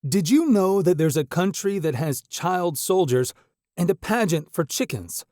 Did you know that there's a country that has child soldiers and a pageant for chickens?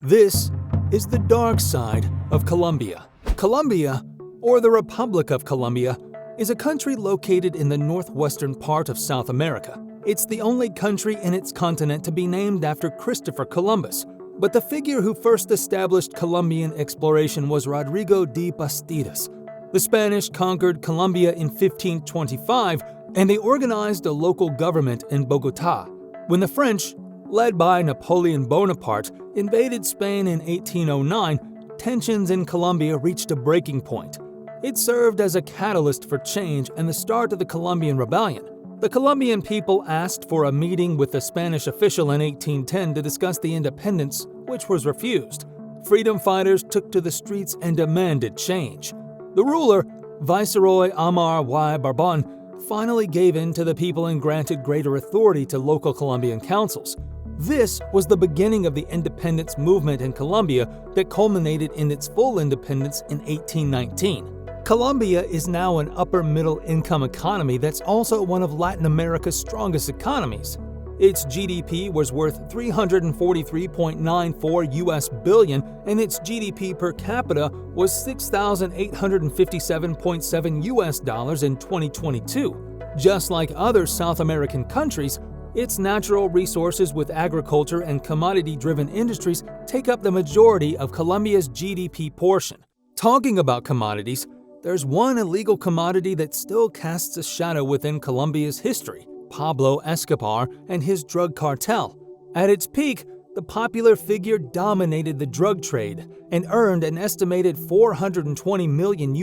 This is the dark side of Colombia. Colombia, or the Republic of Colombia, is a country located in the northwestern part of South America. It's the only country in its continent to be named after Christopher Columbus. But the figure who first established Colombian exploration was Rodrigo de Bastidas. The Spanish conquered Colombia in 1525, and they organized a local government in Bogotá. When the French, led by Napoleon Bonaparte, invaded Spain in 1809, tensions in Colombia reached a breaking point. It served as a catalyst for change and the start of the Colombian Rebellion. The Colombian people asked for a meeting with the Spanish official in 1810 to discuss the independence, which was refused. Freedom fighters took to the streets and demanded change. The ruler, Viceroy Amar y Barbon, finally gave in to the people and granted greater authority to local Colombian councils. This was the beginning of the independence movement in Colombia that culminated in its full independence in 1819. Colombia is now an upper-middle income economy that's also one of Latin America's strongest economies. Its GDP was worth $343.94 billion, and its GDP per capita was $6,857.7 in 2022. Just like other South American countries, its natural resources with agriculture and commodity-driven industries take up the majority of Colombia's GDP portion. Talking about commodities, there's one illegal commodity that still casts a shadow within Colombia's history: Pablo Escobar and his drug cartel. At its peak, the popular figure dominated the drug trade and earned an estimated $420 million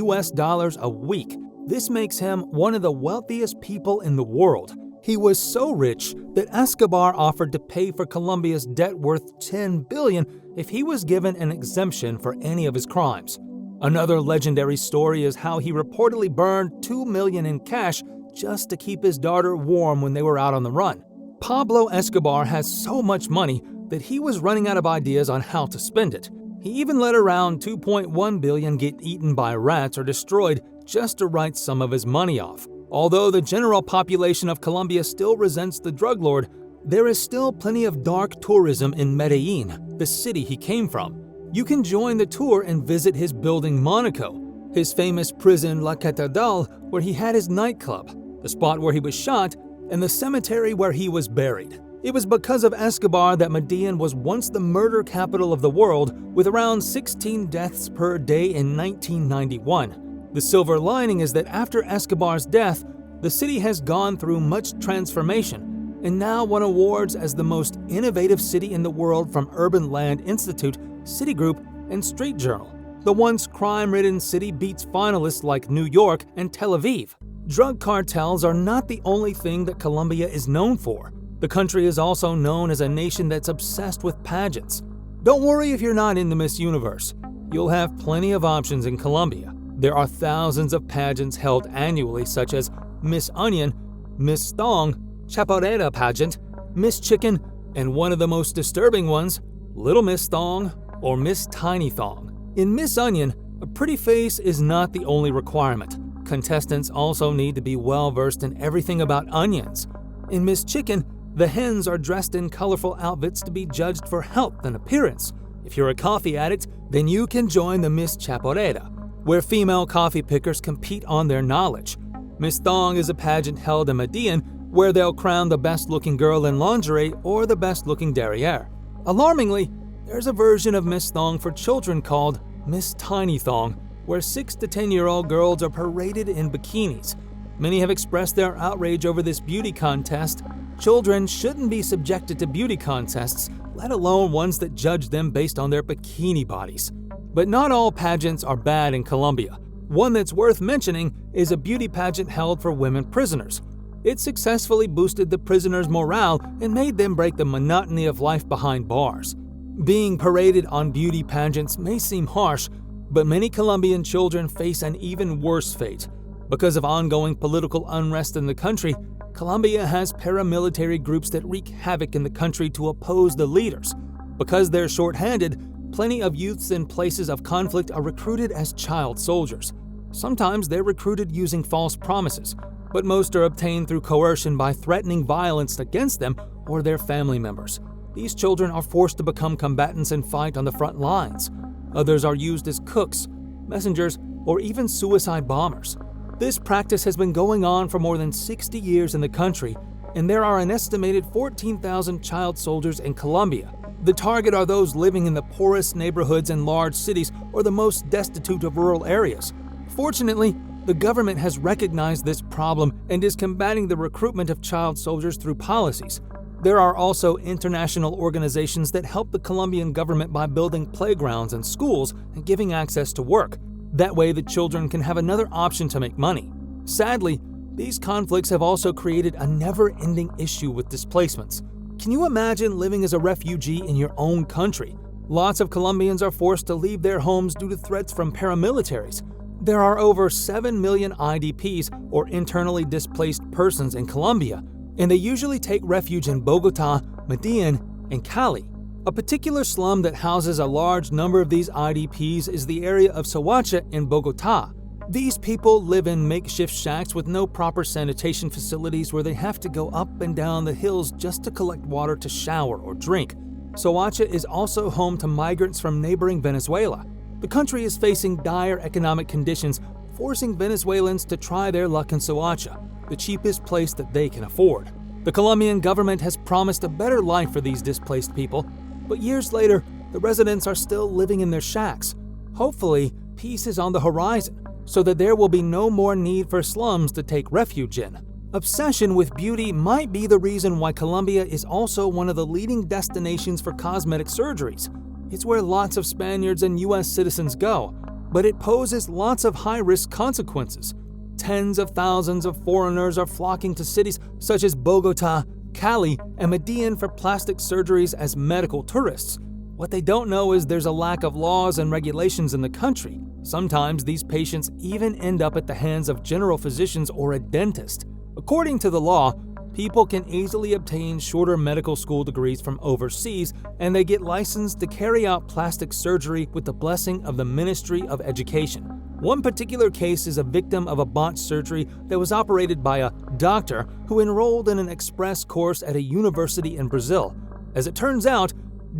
a week. This makes him one of the wealthiest people in the world. He was so rich that Escobar offered to pay for Colombia's debt worth $10 billion if he was given an exemption for any of his crimes. Another legendary story is how he reportedly burned $2 million in cash just to keep his daughter warm when they were out on the run. Pablo Escobar has so much money that he was running out of ideas on how to spend it. He even let around $2.1 billion get eaten by rats or destroyed just to write some of his money off. Although the general population of Colombia still resents the drug lord, there is still plenty of dark tourism in Medellin, the city he came from. You can join the tour and visit his building Monaco, his famous prison La Catedral where he had his nightclub, the spot where he was shot, and the cemetery where he was buried. It was because of Escobar that Medellin was once the murder capital of the world, with around 16 deaths per day in 1991. The silver lining is that after Escobar's death, the city has gone through much transformation and now won awards as the most innovative city in the world from Urban Land Institute, Citigroup, and Street Journal. The once crime-ridden city beats finalists like New York and Tel Aviv. Drug cartels are not the only thing that Colombia is known for. The country is also known as a nation that's obsessed with pageants. Don't worry if you're not in the Miss Universe. You'll have plenty of options in Colombia. There are thousands of pageants held annually, such as Miss Onion, Miss Thong, Chaparrera pageant, Miss Chicken, and one of the most disturbing ones, Little Miss Thong or Miss Tiny Thong. In Miss Onion, a pretty face is not the only requirement. Contestants also need to be well-versed in everything about onions. In Miss Chicken, the hens are dressed in colorful outfits to be judged for health and appearance. If you're a coffee addict, then you can join the Miss Chaparrera, where female coffee pickers compete on their knowledge. Miss Thong is a pageant held in Medellin where they'll crown the best-looking girl in lingerie or the best-looking derriere. Alarmingly, there's a version of Miss Thong for children called Miss Tiny Thong, where 6 to 10-year-old girls are paraded in bikinis. Many have expressed their outrage over this beauty contest. Children shouldn't be subjected to beauty contests, let alone ones that judge them based on their bikini bodies. But not all pageants are bad in Colombia. One that's worth mentioning is a beauty pageant held for women prisoners. It successfully boosted the prisoners' morale and made them break the monotony of life behind bars. Being paraded on beauty pageants may seem harsh, but many Colombian children face an even worse fate. Because of ongoing political unrest in the country, Colombia has paramilitary groups that wreak havoc in the country to oppose the leaders. Because they're short-handed, plenty of youths in places of conflict are recruited as child soldiers. Sometimes they're recruited using false promises. but most are obtained through coercion by threatening violence against them or their family members. These children are forced to become combatants and fight on the front lines. Others are used as cooks, messengers, or even suicide bombers. This practice has been going on for more than 60 years in the country, and there are an estimated 14,000 child soldiers in Colombia. The target are those living in the poorest neighborhoods in large cities or the most destitute of rural areas. Fortunately, the government has recognized this problem and is combating the recruitment of child soldiers through policies. There are also international organizations that help the Colombian government by building playgrounds and schools and giving access to work. That way, the children can have another option to make money. Sadly, these conflicts have also created a never-ending issue with displacements. Can you imagine living as a refugee in your own country? Lots of Colombians are forced to leave their homes due to threats from paramilitaries. There are over 7 million IDPs, or internally displaced persons, in Colombia, and they usually take refuge in Bogotá, Medellín, and Cali. A particular slum that houses a large number of these IDPs is the area of Soacha in Bogotá. These people live in makeshift shacks with no proper sanitation facilities where they have to go up and down the hills just to collect water to shower or drink. Soacha is also home to migrants from neighboring Venezuela. The country is facing dire economic conditions, forcing Venezuelans to try their luck in Soacha, the cheapest place that they can afford. The Colombian government has promised a better life for these displaced people, but years later, the residents are still living in their shacks. Hopefully, peace is on the horizon, so that there will be no more need for slums to take refuge in. Obsession with beauty might be the reason why Colombia is also one of the leading destinations for cosmetic surgeries. It's where lots of Spaniards and U.S. citizens go, but it poses lots of high-risk consequences. Tens of thousands of foreigners are flocking to cities such as Bogotá, Cali, and Medellín for plastic surgeries as medical tourists. What they don't know is there's a lack of laws and regulations in the country. Sometimes these patients even end up at the hands of general physicians or a dentist. According to the law, people can easily obtain shorter medical school degrees from overseas, and they get licensed to carry out plastic surgery with the blessing of the Ministry of Education. One particular case is a victim of a botched surgery that was operated by a doctor who enrolled in an express course at a university in Brazil. As it turns out,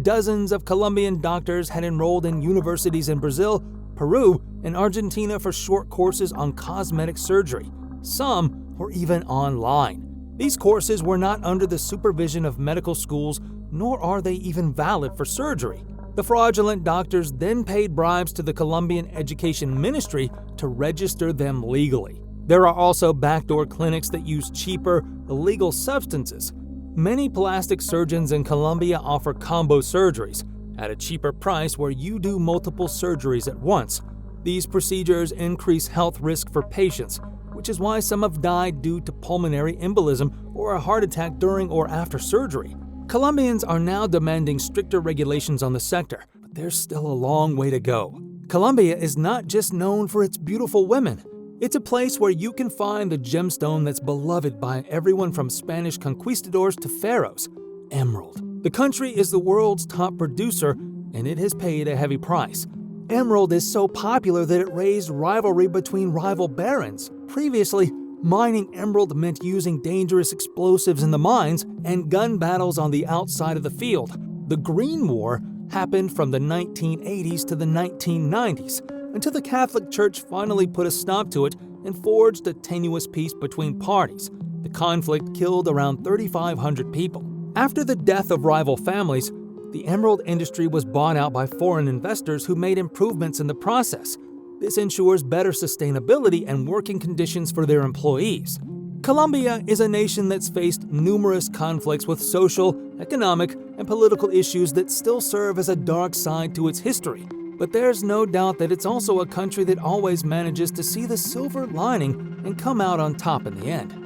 dozens of Colombian doctors had enrolled in universities in Brazil, Peru, and Argentina for short courses on cosmetic surgery. Some were even online. These courses were not under the supervision of medical schools, nor are they even valid for surgery. The fraudulent doctors then paid bribes to the Colombian Education Ministry to register them legally. There are also backdoor clinics that use cheaper, illegal substances. Many plastic surgeons in Colombia offer combo surgeries at a cheaper price where you do multiple surgeries at once. These procedures increase health risk for patients, which is why some have died due to pulmonary embolism or a heart attack during or after surgery. Colombians are now demanding stricter regulations on the sector, but there's still a long way to go. Colombia is not just known for its beautiful women. It's a place where you can find the gemstone that's beloved by everyone from Spanish conquistadors to pharaohs, emerald. The country is the world's top producer, and it has paid a heavy price. Emerald is so popular that it raised rivalry between rival barons. Previously, mining emerald meant using dangerous explosives in the mines and gun battles on the outside of the field. The Green War happened from the 1980s to the 1990s, until the Catholic Church finally put a stop to it and forged a tenuous peace between parties. The conflict killed around 3,500 people. After the death of rival families, the emerald industry was bought out by foreign investors who made improvements in the process. This ensures better sustainability and working conditions for their employees. Colombia is a nation that's faced numerous conflicts with social, economic, and political issues that still serve as a dark side to its history. But there's no doubt that it's also a country that always manages to see the silver lining and come out on top in the end.